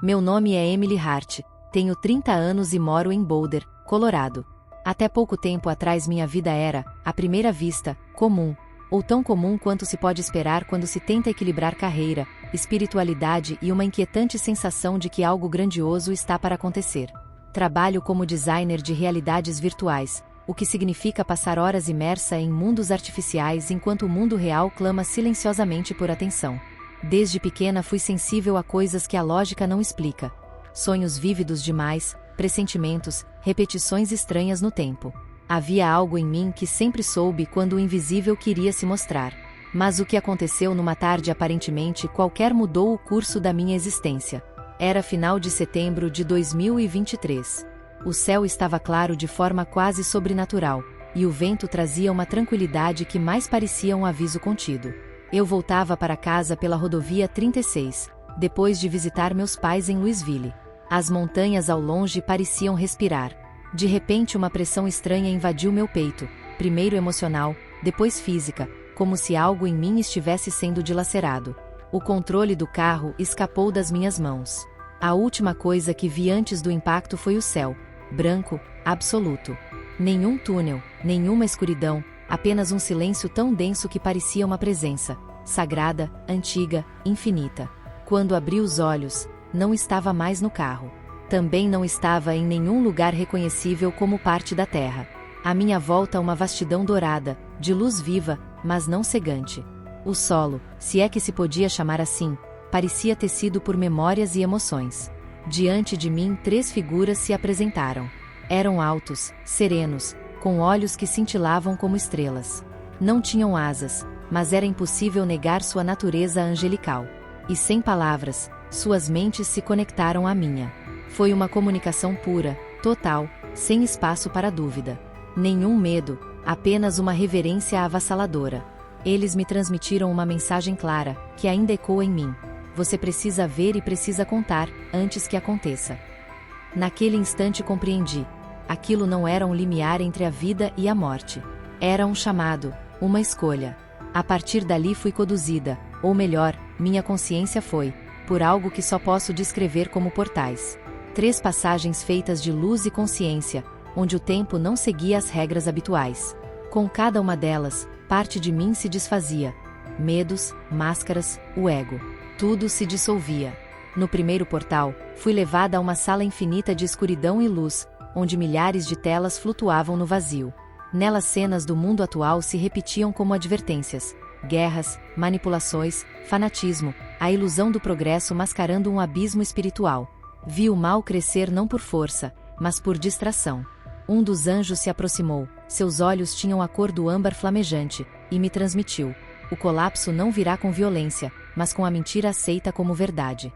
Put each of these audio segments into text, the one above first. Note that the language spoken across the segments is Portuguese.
Meu nome é Emily Hart, tenho 30 anos e moro em Boulder, Colorado. Até pouco tempo atrás minha vida era, à primeira vista, comum, ou tão comum quanto se pode esperar quando se tenta equilibrar carreira, espiritualidade e uma inquietante sensação de que algo grandioso está para acontecer. Trabalho como designer de realidades virtuais, o que significa passar horas imersa em mundos artificiais enquanto o mundo real clama silenciosamente por atenção. Desde pequena fui sensível a coisas que a lógica não explica. Sonhos vívidos demais, pressentimentos, repetições estranhas no tempo. Havia algo em mim que sempre soube quando o invisível queria se mostrar. Mas o que aconteceu numa tarde aparentemente qualquer mudou o curso da minha existência. Era final de setembro de 2023. O céu estava claro de forma quase sobrenatural, e o vento trazia uma tranquilidade que mais parecia um aviso contido. Eu voltava para casa pela rodovia 36, depois de visitar meus pais em Louisville. As montanhas ao longe pareciam respirar. De repente uma pressão estranha invadiu meu peito, primeiro emocional, depois física, como se algo em mim estivesse sendo dilacerado. O controle do carro escapou das minhas mãos. A última coisa que vi antes do impacto foi o céu, branco, absoluto. Nenhum túnel, nenhuma escuridão, apenas um silêncio tão denso que parecia uma presença, sagrada, antiga, infinita. Quando abri os olhos, não estava mais no carro. Também não estava em nenhum lugar reconhecível como parte da Terra. À minha volta uma vastidão dourada, de luz viva, mas não cegante. O solo, se é que se podia chamar assim, parecia tecido por memórias e emoções. Diante de mim 3 figuras se apresentaram. Eram altos, serenos, com olhos que cintilavam como estrelas. Não tinham asas, mas era impossível negar sua natureza angelical. E sem palavras, suas mentes se conectaram à minha. Foi uma comunicação pura, total, sem espaço para dúvida. Nenhum medo, apenas uma reverência avassaladora. Eles me transmitiram uma mensagem clara, que ainda ecoa em mim. Você precisa ver e precisa contar, antes que aconteça. Naquele instante compreendi. Aquilo não era um limiar entre a vida e a morte. Era um chamado, uma escolha. A partir dali fui conduzida, ou melhor, minha consciência foi, por algo que só posso descrever como portais. 3 passagens feitas de luz e consciência, onde o tempo não seguia as regras habituais. Com cada uma delas, parte de mim se desfazia. Medos, máscaras, o ego. Tudo se dissolvia. No primeiro portal, fui levada a uma sala infinita de escuridão e luz, onde milhares de telas flutuavam no vazio. Nelas cenas do mundo atual se repetiam como advertências. Guerras, manipulações, fanatismo, a ilusão do progresso mascarando um abismo espiritual. Vi o mal crescer não por força, mas por distração. Um dos anjos se aproximou, seus olhos tinham a cor do âmbar flamejante, e me transmitiu: o colapso não virá com violência, mas com a mentira aceita como verdade.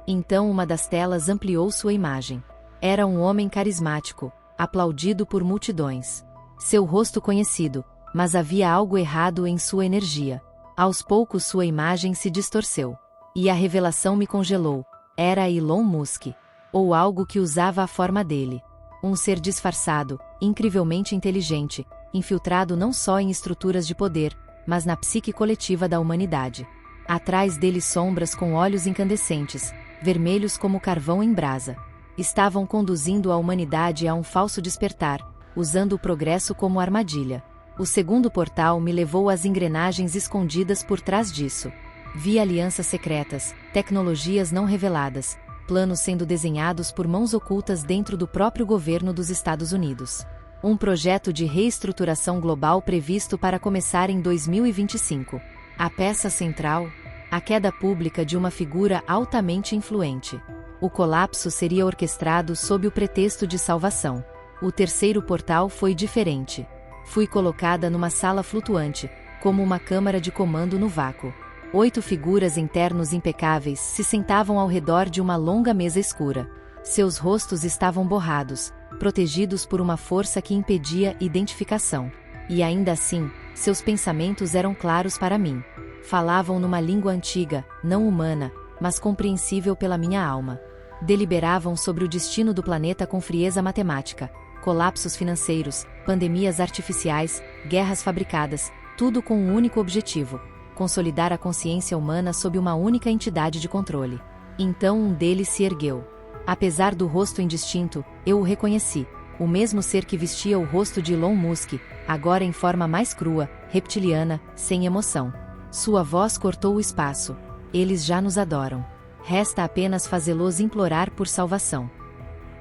Então uma das telas ampliou sua imagem. Era um homem carismático, aplaudido por multidões. Seu rosto conhecido, mas havia algo errado em sua energia. Aos poucos sua imagem se distorceu. E a revelação me congelou. Era Elon Musk. Ou algo que usava a forma dele. Um ser disfarçado, incrivelmente inteligente, infiltrado não só em estruturas de poder, mas na psique coletiva da humanidade. Atrás dele sombras com olhos incandescentes, vermelhos como carvão em brasa. Estavam conduzindo a humanidade a um falso despertar, usando o progresso como armadilha. O segundo portal me levou às engrenagens escondidas por trás disso. Vi alianças secretas, tecnologias não reveladas, planos sendo desenhados por mãos ocultas dentro do próprio governo dos Estados Unidos. Um projeto de reestruturação global previsto para começar em 2025. A peça central? A queda pública de uma figura altamente influente. O colapso seria orquestrado sob o pretexto de salvação. O terceiro portal foi diferente. Fui colocada numa sala flutuante, como uma câmara de comando no vácuo. 8 figuras em ternos impecáveis se sentavam ao redor de uma longa mesa escura. Seus rostos estavam borrados, protegidos por uma força que impedia identificação. E ainda assim, seus pensamentos eram claros para mim. Falavam numa língua antiga, não humana, mas compreensível pela minha alma. Deliberavam sobre o destino do planeta com frieza matemática. Colapsos financeiros, pandemias artificiais, guerras fabricadas, tudo com um único objetivo: consolidar a consciência humana sob uma única entidade de controle. Então um deles se ergueu. Apesar do rosto indistinto, eu o reconheci. O mesmo ser que vestia o rosto de Elon Musk, agora em forma mais crua, reptiliana, sem emoção. Sua voz cortou o espaço. Eles já nos adoram. Resta apenas fazê-los implorar por salvação.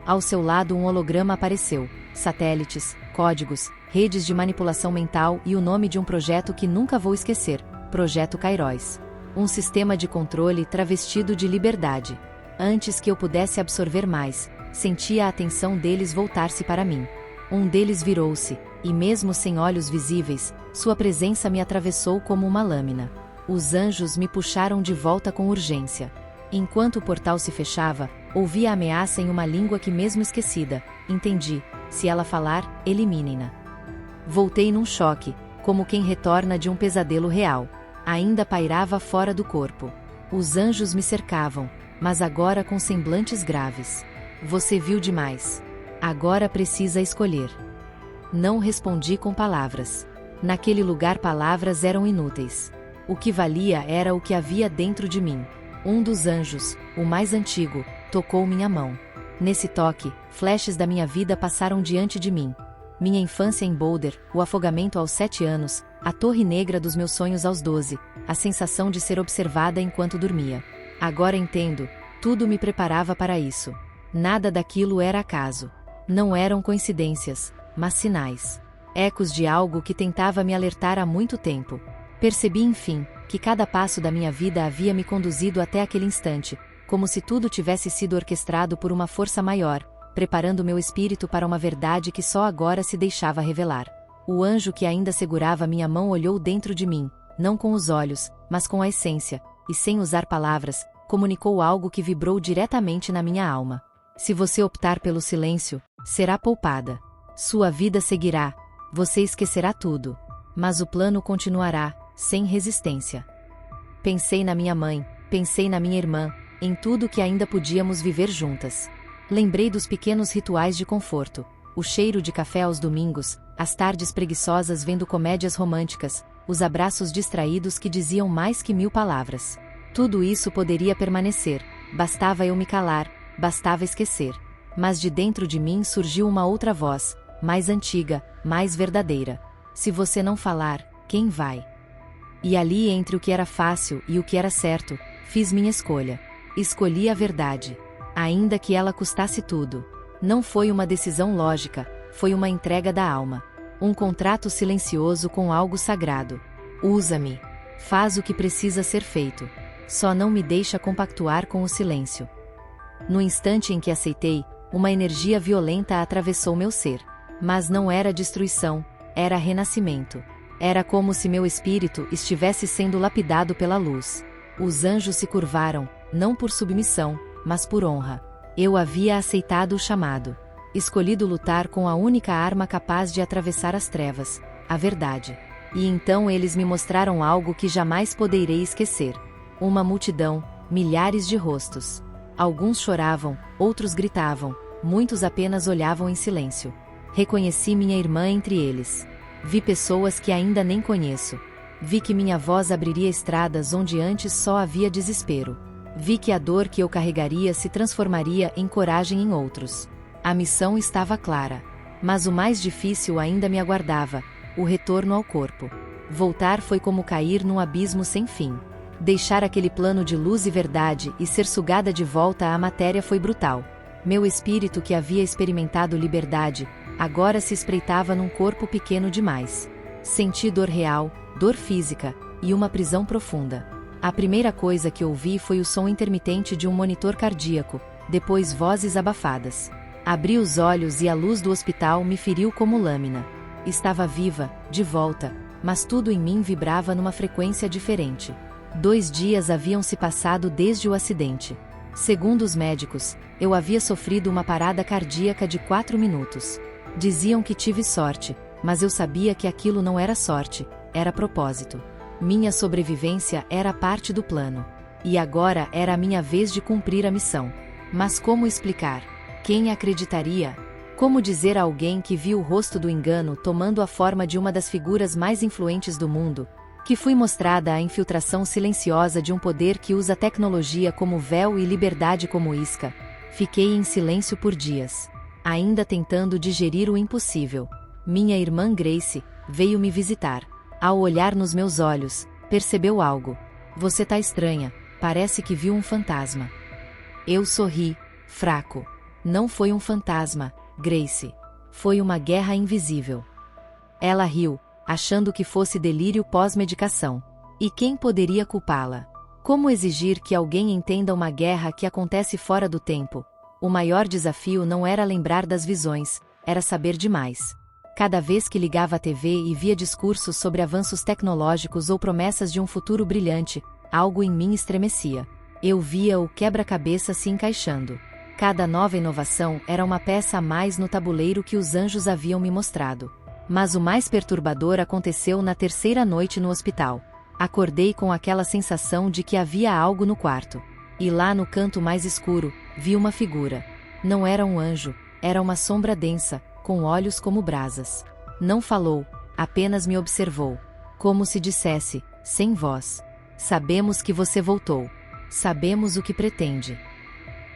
Ao seu lado um holograma apareceu. Satélites, códigos, redes de manipulação mental e o nome de um projeto que nunca vou esquecer, Projeto Kairos. Um sistema de controle travestido de liberdade. Antes que eu pudesse absorver mais, senti a atenção deles voltar-se para mim. Um deles virou-se, e mesmo sem olhos visíveis, sua presença me atravessou como uma lâmina. Os anjos me puxaram de volta com urgência. Enquanto o portal se fechava, ouvi a ameaça em uma língua que mesmo esquecida, entendi, se ela falar, eliminem-na. Voltei num choque, como quem retorna de um pesadelo real. Ainda pairava fora do corpo. Os anjos me cercavam, mas agora com semblantes graves. Você viu demais. Agora precisa escolher. Não respondi com palavras. Naquele lugar palavras eram inúteis. O que valia era o que havia dentro de mim. Um dos anjos, o mais antigo, tocou minha mão. Nesse toque, flashes da minha vida passaram diante de mim. Minha infância em Boulder, o afogamento aos 7 anos, a torre negra dos meus sonhos aos 12, a sensação de ser observada enquanto dormia. Agora entendo, tudo me preparava para isso. Nada daquilo era acaso. Não eram coincidências, mas sinais. Ecos de algo que tentava me alertar há muito tempo. Percebi enfim, que cada passo da minha vida havia me conduzido até aquele instante, como se tudo tivesse sido orquestrado por uma força maior, preparando meu espírito para uma verdade que só agora se deixava revelar. O anjo que ainda segurava minha mão olhou dentro de mim, não com os olhos, mas com a essência, e sem usar palavras, comunicou algo que vibrou diretamente na minha alma. Se você optar pelo silêncio, será poupada. Sua vida seguirá, você esquecerá tudo. Mas o plano continuará, sem resistência. Pensei na minha mãe, pensei na minha irmã, em tudo que ainda podíamos viver juntas. Lembrei dos pequenos rituais de conforto, o cheiro de café aos domingos, as tardes preguiçosas vendo comédias românticas, os abraços distraídos que diziam mais que 1000 palavras. Tudo isso poderia permanecer, bastava eu me calar, bastava esquecer. Mas de dentro de mim surgiu uma outra voz, mais antiga, mais verdadeira. Se você não falar, quem vai? E ali entre o que era fácil e o que era certo, fiz minha escolha. Escolhi a verdade. Ainda que ela custasse tudo. Não foi uma decisão lógica, foi uma entrega da alma. Um contrato silencioso com algo sagrado. Usa-me. Faz o que precisa ser feito. Só não me deixa compactuar com o silêncio. No instante em que aceitei, uma energia violenta atravessou meu ser. Mas não era destruição, era renascimento. Era como se meu espírito estivesse sendo lapidado pela luz. Os anjos se curvaram, não por submissão, mas por honra. Eu havia aceitado o chamado. Escolhido lutar com a única arma capaz de atravessar as trevas, a verdade. E então eles me mostraram algo que jamais poderei esquecer. Uma multidão, milhares de rostos. Alguns choravam, outros gritavam, muitos apenas olhavam em silêncio. Reconheci minha irmã entre eles. Vi pessoas que ainda nem conheço. Vi que minha voz abriria estradas onde antes só havia desespero. Vi que a dor que eu carregaria se transformaria em coragem em outros. A missão estava clara. Mas o mais difícil ainda me aguardava, o retorno ao corpo. Voltar foi como cair num abismo sem fim. Deixar aquele plano de luz e verdade e ser sugada de volta à matéria foi brutal. Meu espírito que havia experimentado liberdade, agora se espreitava num corpo pequeno demais. Senti dor real, dor física, e uma prisão profunda. A primeira coisa que ouvi foi o som intermitente de um monitor cardíaco, depois vozes abafadas. Abri os olhos e a luz do hospital me feriu como lâmina. Estava viva, de volta, mas tudo em mim vibrava numa frequência diferente. 2 dias haviam se passado desde o acidente. Segundo os médicos, eu havia sofrido uma parada cardíaca de 4 minutos. Diziam que tive sorte, mas eu sabia que aquilo não era sorte, era propósito. Minha sobrevivência era parte do plano. E agora era a minha vez de cumprir a missão. Mas como explicar? Quem acreditaria? Como dizer a alguém que viu o rosto do engano tomando a forma de uma das figuras mais influentes do mundo, Que fui mostrada a infiltração silenciosa de um poder que usa tecnologia como véu e liberdade como isca. Fiquei em silêncio por dias, ainda tentando digerir o impossível. Minha irmã Grace veio me visitar. Ao olhar nos meus olhos, percebeu algo. Você tá estranha, parece que viu um fantasma. Eu sorri, fraco. Não foi um fantasma, Grace. Foi uma guerra invisível. Ela riu, achando que fosse delírio pós-medicação. E quem poderia culpá-la? Como exigir que alguém entenda uma guerra que acontece fora do tempo? O maior desafio não era lembrar das visões, era saber demais. Cada vez que ligava a TV e via discursos sobre avanços tecnológicos ou promessas de um futuro brilhante, algo em mim estremecia. Eu via o quebra-cabeça se encaixando. Cada nova inovação era uma peça a mais no tabuleiro que os anjos haviam me mostrado. Mas o mais perturbador aconteceu na terceira noite no hospital. Acordei com aquela sensação de que havia algo no quarto. E lá no canto mais escuro, vi uma figura. Não era um anjo, era uma sombra densa, com olhos como brasas. Não falou, apenas me observou. Como se dissesse, sem voz: sabemos que você voltou. Sabemos o que pretende.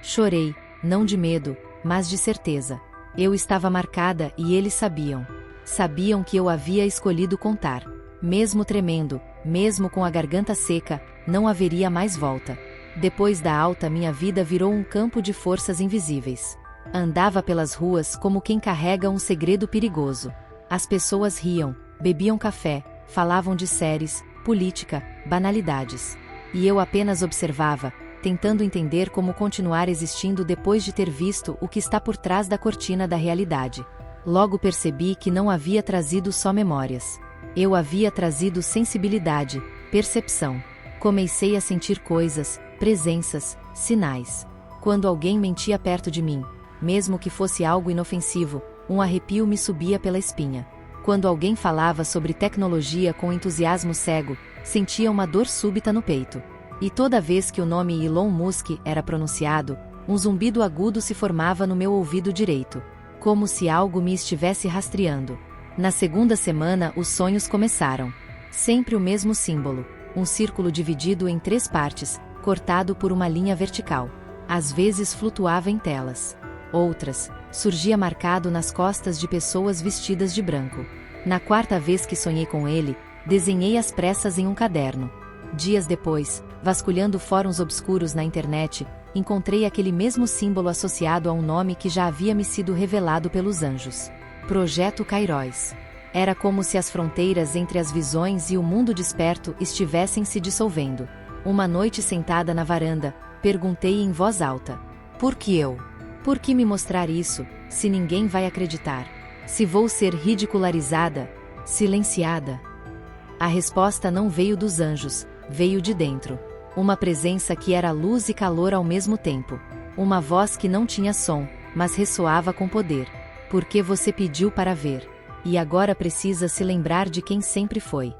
Chorei, não de medo, mas de certeza. Eu estava marcada e eles sabiam. Sabiam que eu havia escolhido contar. Mesmo tremendo, mesmo com a garganta seca, não haveria mais volta. Depois da alta, minha vida virou um campo de forças invisíveis. Andava pelas ruas como quem carrega um segredo perigoso. As pessoas riam, bebiam café, falavam de séries, política, banalidades. E eu apenas observava, tentando entender como continuar existindo depois de ter visto o que está por trás da cortina da realidade. Logo percebi que não havia trazido só memórias. Eu havia trazido sensibilidade, percepção. Comecei a sentir coisas, presenças, sinais. Quando alguém mentia perto de mim, mesmo que fosse algo inofensivo, um arrepio me subia pela espinha. Quando alguém falava sobre tecnologia com entusiasmo cego, sentia uma dor súbita no peito. E toda vez que o nome Elon Musk era pronunciado, um zumbido agudo se formava no meu ouvido direito. Como se algo me estivesse rastreando. Na segunda semana, os sonhos começaram. Sempre o mesmo símbolo, um círculo dividido em 3 partes, cortado por uma linha vertical. Às vezes flutuava em telas. Outras, surgia marcado nas costas de pessoas vestidas de branco. Na 4ª vez que sonhei com ele, desenhei às pressas em um caderno. Dias depois, vasculhando fóruns obscuros na internet, encontrei aquele mesmo símbolo associado a um nome que já havia me sido revelado pelos anjos. Projeto Kairos. Era como se as fronteiras entre as visões e o mundo desperto estivessem se dissolvendo. Uma noite sentada na varanda, perguntei em voz alta: por que eu? Por que me mostrar isso, se ninguém vai acreditar? Se vou ser ridicularizada? Silenciada? A resposta não veio dos anjos, veio de dentro. Uma presença que era luz e calor ao mesmo tempo. Uma voz que não tinha som, mas ressoava com poder. Porque você pediu para ver. E agora precisa se lembrar de quem sempre foi.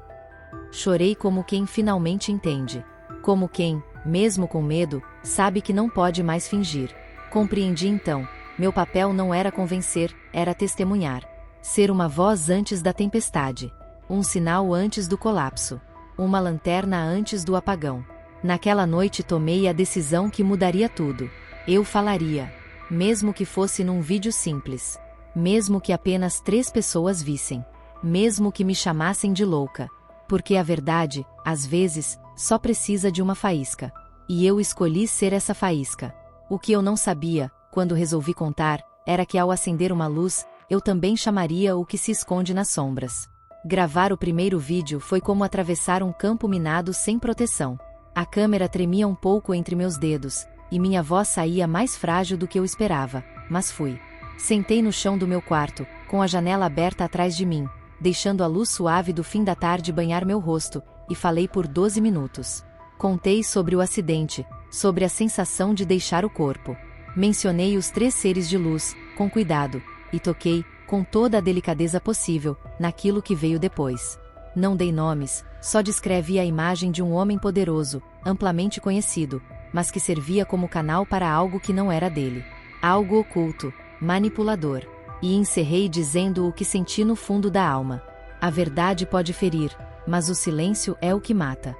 Chorei como quem finalmente entende. Como quem, mesmo com medo, sabe que não pode mais fingir. Compreendi então, meu papel não era convencer, era testemunhar. Ser uma voz antes da tempestade. Um sinal antes do colapso. Uma lanterna antes do apagão. Naquela noite tomei a decisão que mudaria tudo. Eu falaria. Mesmo que fosse num vídeo simples. Mesmo que apenas 3 pessoas vissem. Mesmo que me chamassem de louca. Porque a verdade, às vezes, só precisa de uma faísca. E eu escolhi ser essa faísca. O que eu não sabia, quando resolvi contar, era que ao acender uma luz, eu também chamaria o que se esconde nas sombras. Gravar o primeiro vídeo foi como atravessar um campo minado sem proteção. A câmera tremia um pouco entre meus dedos, e minha voz saía mais frágil do que eu esperava, mas fui. Sentei no chão do meu quarto, com a janela aberta atrás de mim, deixando a luz suave do fim da tarde banhar meu rosto, e falei por 12 minutos. Contei sobre o acidente, sobre a sensação de deixar o corpo. Mencionei os 3 seres de luz, com cuidado, e toquei, com toda a delicadeza possível, naquilo que veio depois. Não dei nomes, só descrevi a imagem de um homem poderoso, amplamente conhecido, mas que servia como canal para algo que não era dele. Algo oculto, manipulador. E encerrei dizendo o que senti no fundo da alma. A verdade pode ferir, mas o silêncio é o que mata.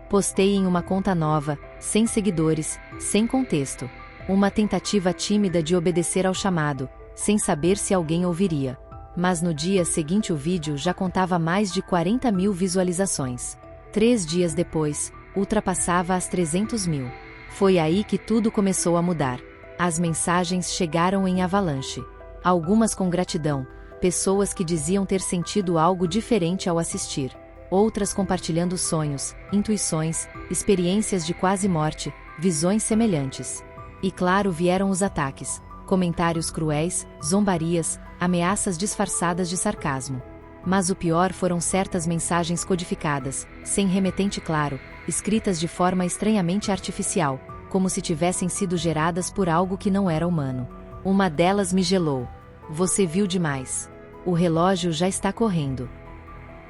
Postei em uma conta nova, sem seguidores, sem contexto. Uma tentativa tímida de obedecer ao chamado, sem saber se alguém ouviria. Mas no dia seguinte o vídeo já contava mais de 40 mil visualizações. 3 dias depois, ultrapassava as 300 mil. Foi aí que tudo começou a mudar. As mensagens chegaram em avalanche. Algumas com gratidão, pessoas que diziam ter sentido algo diferente ao assistir. Outras compartilhando sonhos, intuições, experiências de quase morte, visões semelhantes. E claro, vieram os ataques, comentários cruéis, zombarias, ameaças disfarçadas de sarcasmo. Mas o pior foram certas mensagens codificadas, sem remetente claro, escritas de forma estranhamente artificial, como se tivessem sido geradas por algo que não era humano. Uma delas me gelou. Você viu demais. O relógio já está correndo.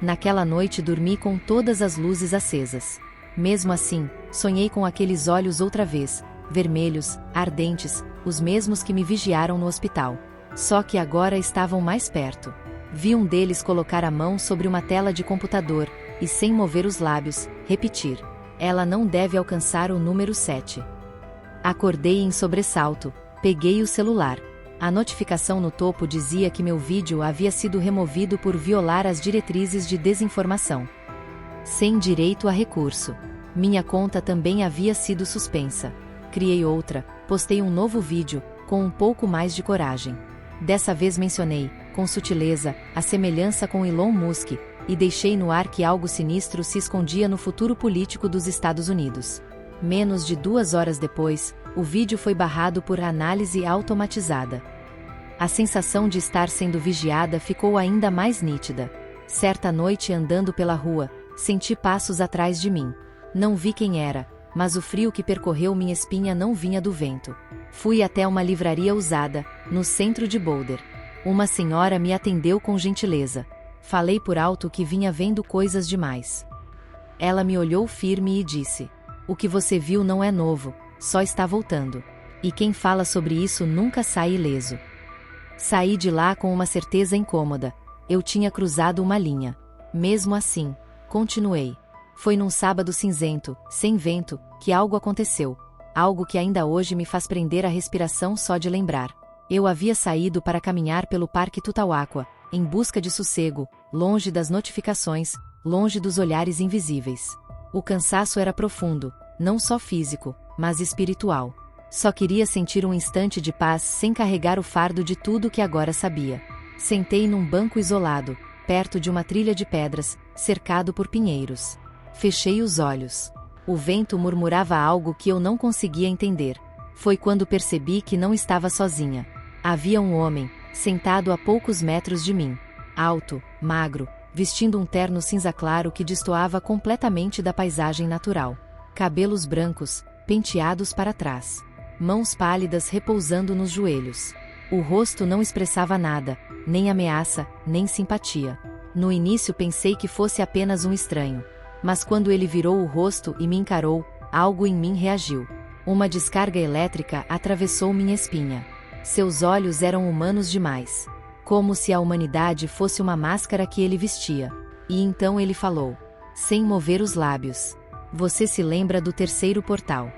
Naquela noite dormi com todas as luzes acesas. Mesmo assim, sonhei com aqueles olhos outra vez, vermelhos, ardentes, os mesmos que me vigiaram no hospital. Só que agora estavam mais perto. Vi um deles colocar a mão sobre uma tela de computador, e sem mover os lábios, repetir: ela não deve alcançar o número 7. Acordei em sobressalto, peguei o celular. A notificação no topo dizia que meu vídeo havia sido removido por violar as diretrizes de desinformação. Sem direito a recurso. Minha conta também havia sido suspensa. Criei outra, postei um novo vídeo, com um pouco mais de coragem. Dessa vez mencionei, com sutileza, a semelhança com Elon Musk, e deixei no ar que algo sinistro se escondia no futuro político dos Estados Unidos. Menos de 2 horas depois, o vídeo foi barrado por análise automatizada. A sensação de estar sendo vigiada ficou ainda mais nítida. Certa noite andando pela rua, senti passos atrás de mim. Não vi quem era, mas o frio que percorreu minha espinha não vinha do vento. Fui até uma livraria usada, no centro de Boulder. Uma senhora me atendeu com gentileza. Falei por alto que vinha vendo coisas demais. Ela me olhou firme e disse: o que você viu não é novo, só está voltando. E quem fala sobre isso nunca sai ileso. Saí de lá com uma certeza incômoda. Eu tinha cruzado uma linha. Mesmo assim, continuei. Foi num sábado cinzento, sem vento, que algo aconteceu. Algo que ainda hoje me faz prender a respiração só de lembrar. Eu havia saído para caminhar pelo Parque Tutauaqua, em busca de sossego, longe das notificações, longe dos olhares invisíveis. O cansaço era profundo, não só físico, mas espiritual. Só queria sentir um instante de paz sem carregar o fardo de tudo que agora sabia. Sentei num banco isolado, perto de uma trilha de pedras, cercado por pinheiros. Fechei os olhos. O vento murmurava algo que eu não conseguia entender. Foi quando percebi que não estava sozinha. Havia um homem, sentado a poucos metros de mim. Alto, magro, vestindo um terno cinza claro que destoava completamente da paisagem natural. Cabelos brancos, penteados para trás. Mãos pálidas repousando nos joelhos. O rosto não expressava nada, nem ameaça, nem simpatia. No início pensei que fosse apenas um estranho. Mas quando ele virou o rosto e me encarou, algo em mim reagiu. Uma descarga elétrica atravessou minha espinha. Seus olhos eram humanos demais. Como se a humanidade fosse uma máscara que ele vestia. E então ele falou, sem mover os lábios: você se lembra do terceiro portal?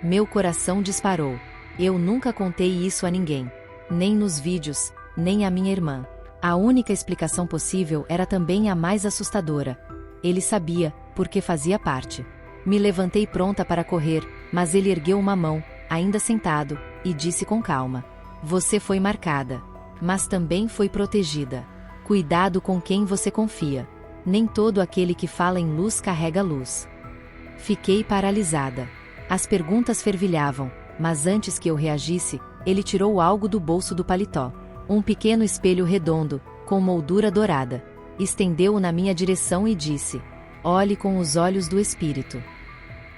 Meu coração disparou. Eu nunca contei isso a ninguém. Nem nos vídeos, nem à minha irmã. A única explicação possível era também a mais assustadora. Ele sabia, porque fazia parte. Me levantei pronta para correr, mas ele ergueu uma mão, ainda sentado, e disse com calma: você foi marcada. Mas também foi protegida. Cuidado com quem você confia. Nem todo aquele que fala em luz carrega luz. Fiquei paralisada. As perguntas fervilhavam, mas antes que eu reagisse, ele tirou algo do bolso do paletó. Um pequeno espelho redondo, com moldura dourada. Estendeu-o na minha direção e disse: olhe com os olhos do espírito.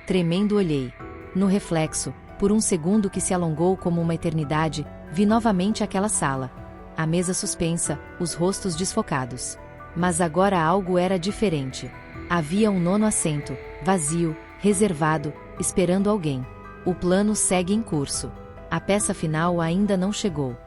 Tremendo olhei. No reflexo, por um segundo que se alongou como uma eternidade, vi novamente aquela sala. A mesa suspensa, os rostos desfocados. Mas agora algo era diferente. Havia um 9º assento, vazio, reservado, esperando alguém. O plano segue em curso. A peça final ainda não chegou.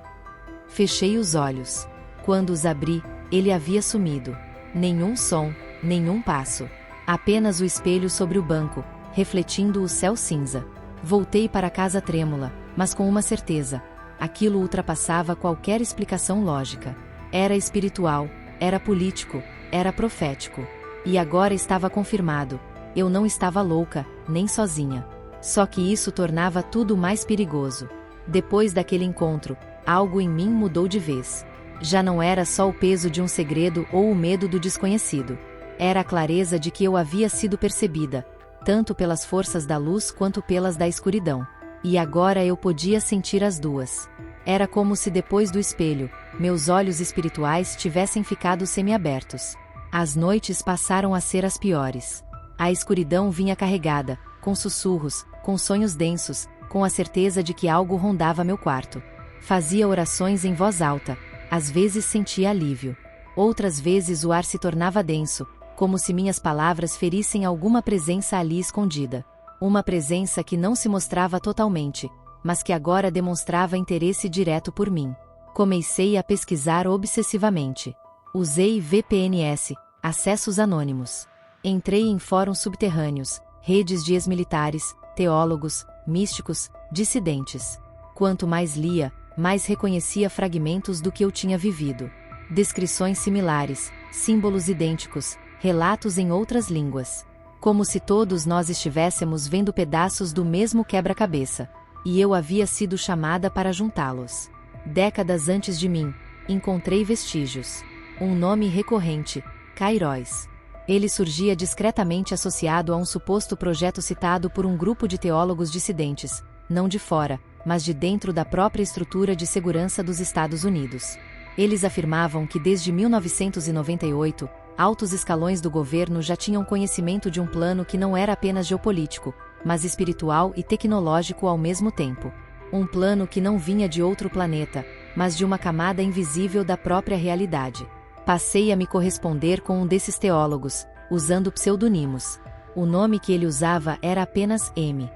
Fechei os olhos. Quando os abri, ele havia sumido. Nenhum som, nenhum passo. Apenas o espelho sobre o banco, refletindo o céu cinza. Voltei para casa trêmula, mas com uma certeza. Aquilo ultrapassava qualquer explicação lógica. Era espiritual, era político, era profético. E agora estava confirmado. Eu não estava louca, nem sozinha. Só que isso tornava tudo mais perigoso. Depois daquele encontro, algo em mim mudou de vez. Já não era só o peso de um segredo ou o medo do desconhecido. Era a clareza de que eu havia sido percebida, tanto pelas forças da luz quanto pelas da escuridão. E agora eu podia sentir as duas. Era como se depois do espelho, meus olhos espirituais tivessem ficado semiabertos. As noites passaram a ser as piores. A escuridão vinha carregada, com sussurros, com sonhos densos, com a certeza de que algo rondava meu quarto. Fazia orações em voz alta, às vezes sentia alívio. Outras vezes o ar se tornava denso, como se minhas palavras ferissem alguma presença ali escondida. Uma presença que não se mostrava totalmente, mas que agora demonstrava interesse direto por mim. Comecei a pesquisar obsessivamente. Usei VPNs, acessos anônimos. Entrei em fóruns subterrâneos, redes de ex-militares, teólogos, místicos, dissidentes. Quanto mais lia, mais reconhecia fragmentos do que eu tinha vivido. Descrições similares, símbolos idênticos, relatos em outras línguas. Como se todos nós estivéssemos vendo pedaços do mesmo quebra-cabeça. E eu havia sido chamada para juntá-los. Décadas antes de mim, encontrei vestígios. Um nome recorrente, Kairos. Ele surgia discretamente associado a um suposto projeto citado por um grupo de teólogos dissidentes, não de fora, mas de dentro da própria estrutura de segurança dos Estados Unidos. Eles afirmavam que desde 1998, altos escalões do governo já tinham conhecimento de um plano que não era apenas geopolítico, mas espiritual e tecnológico ao mesmo tempo. Um plano que não vinha de outro planeta, mas de uma camada invisível da própria realidade. Passei a me corresponder com um desses teólogos, usando pseudonimos. O nome que ele usava era apenas M.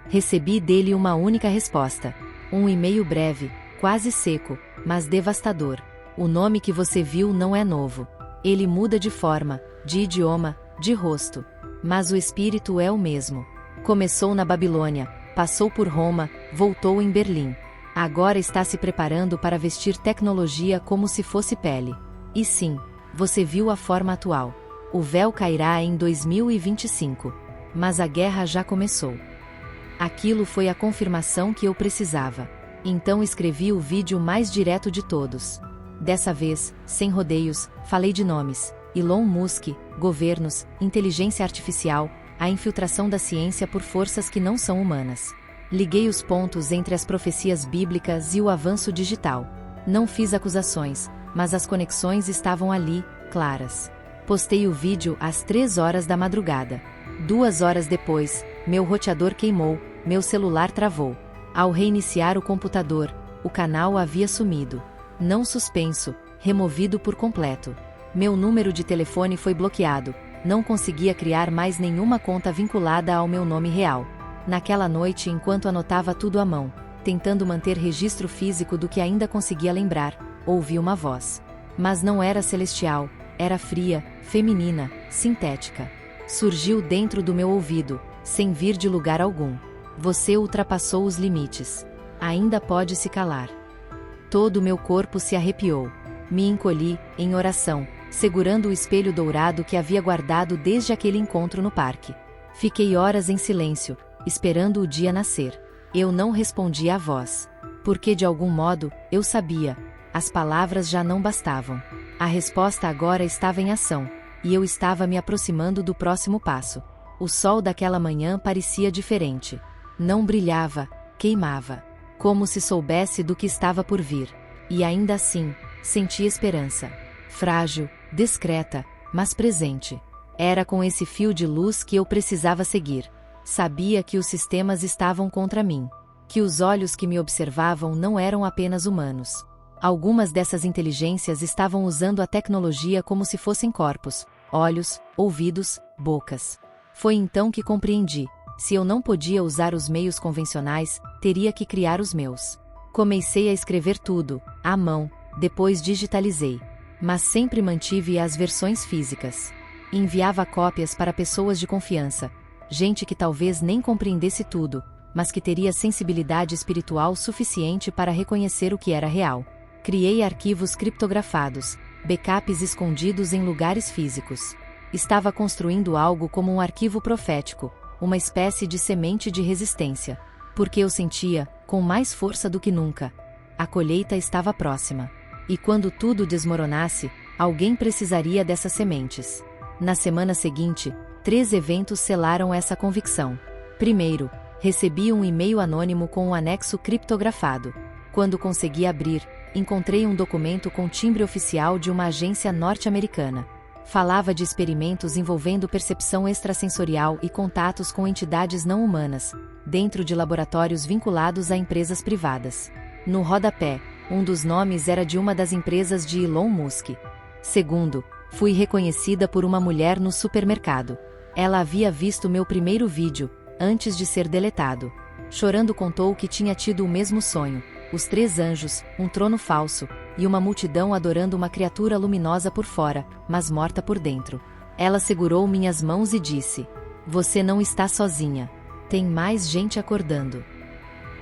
Recebi dele uma única resposta. Um e-mail breve, quase seco, mas devastador. O nome que você viu não é novo. Ele muda de forma, de idioma, de rosto. Mas o espírito é o mesmo. Começou na Babilônia, passou por Roma, voltou em Berlim. Agora está se preparando para vestir tecnologia como se fosse pele. E sim, você viu a forma atual. O véu cairá em 2025. Mas a guerra já começou. Aquilo foi a confirmação que eu precisava. Então escrevi o vídeo mais direto de todos. Dessa vez, sem rodeios, falei de nomes: Elon Musk, governos, inteligência artificial, a infiltração da ciência por forças que não são humanas. Liguei os pontos entre as profecias bíblicas e o avanço digital. Não fiz acusações, mas as conexões estavam ali, claras. Postei o vídeo às 3 horas da madrugada. 2 horas depois, meu roteador queimou, meu celular travou. Ao reiniciar o computador, o canal havia sumido. Não suspenso, removido por completo. Meu número de telefone foi bloqueado, não conseguia criar mais nenhuma conta vinculada ao meu nome real. Naquela noite, enquanto anotava tudo à mão, tentando manter registro físico do que ainda conseguia lembrar, ouvi uma voz. Mas não era celestial, era fria, feminina, sintética. Surgiu dentro do meu ouvido, sem vir de lugar algum. Você ultrapassou os limites. Ainda pode se calar. Todo o meu corpo se arrepiou. Me encolhi, em oração, segurando o espelho dourado que havia guardado desde aquele encontro no parque. Fiquei horas em silêncio, esperando o dia nascer. Eu não respondi à voz. Porque de algum modo, eu sabia. As palavras já não bastavam. A resposta agora estava em ação, e eu estava me aproximando do próximo passo. O sol daquela manhã parecia diferente. Não brilhava, queimava. Como se soubesse do que estava por vir. E ainda assim, senti esperança. Frágil, discreta, mas presente. Era com esse fio de luz que eu precisava seguir. Sabia que os sistemas estavam contra mim. Que os olhos que me observavam não eram apenas humanos. Algumas dessas inteligências estavam usando a tecnologia como se fossem corpos, olhos, ouvidos, bocas. Foi então que compreendi. Se eu não podia usar os meios convencionais, teria que criar os meus. Comecei a escrever tudo, à mão, depois digitalizei. Mas sempre mantive as versões físicas. e enviava cópias para pessoas de confiança, gente que talvez nem compreendesse tudo, mas que teria sensibilidade espiritual suficiente para reconhecer o que era real. Criei arquivos criptografados, backups escondidos em lugares físicos. Estava construindo algo como um arquivo profético, uma espécie de semente de resistência. Porque eu sentia, com mais força do que nunca, a colheita estava próxima. E quando tudo desmoronasse, alguém precisaria dessas sementes. Na semana seguinte, 3 eventos selaram essa convicção. Primeiro, recebi um e-mail anônimo com um anexo criptografado. Quando consegui abrir, encontrei um documento com timbre oficial de uma agência norte-americana. Falava de experimentos envolvendo percepção extrasensorial e contatos com entidades não humanas, dentro de laboratórios vinculados a empresas privadas. No rodapé, um dos nomes era de uma das empresas de Elon Musk. Segundo, fui reconhecida por uma mulher no supermercado. Ela havia visto meu primeiro vídeo, antes de ser deletado. Chorando contou que tinha tido o mesmo sonho, os 3 anjos, um trono falso, e uma multidão adorando uma criatura luminosa por fora, mas morta por dentro. Ela segurou minhas mãos e disse: "Você não está sozinha. Tem mais gente acordando."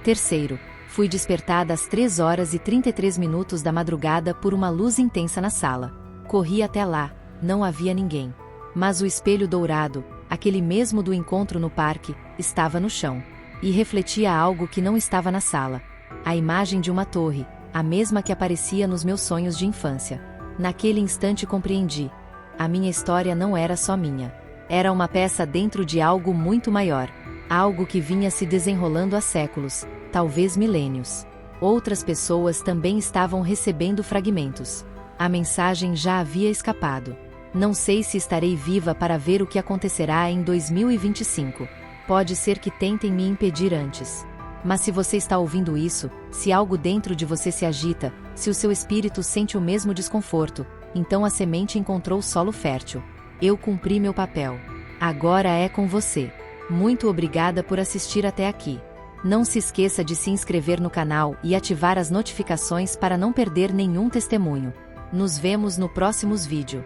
Terceiro, fui despertada às 3h33 da madrugada por uma luz intensa na sala. Corri até lá, não havia ninguém. Mas o espelho dourado, aquele mesmo do encontro no parque, estava no chão. E refletia algo que não estava na sala. A imagem de uma torre, a mesma que aparecia nos meus sonhos de infância. Naquele instante compreendi. A minha história não era só minha. Era uma peça dentro de algo muito maior. Algo que vinha se desenrolando há séculos, talvez milênios. Outras pessoas também estavam recebendo fragmentos. A mensagem já havia escapado. Não sei se estarei viva para ver o que acontecerá em 2025. Pode ser que tentem me impedir antes. Mas se você está ouvindo isso, se algo dentro de você se agita, se o seu espírito sente o mesmo desconforto, então a semente encontrou solo fértil. Eu cumpri meu papel. Agora é com você. Muito obrigada por assistir até aqui. Não se esqueça de se inscrever no canal e ativar as notificações para não perder nenhum testemunho. Nos vemos no próximo vídeo.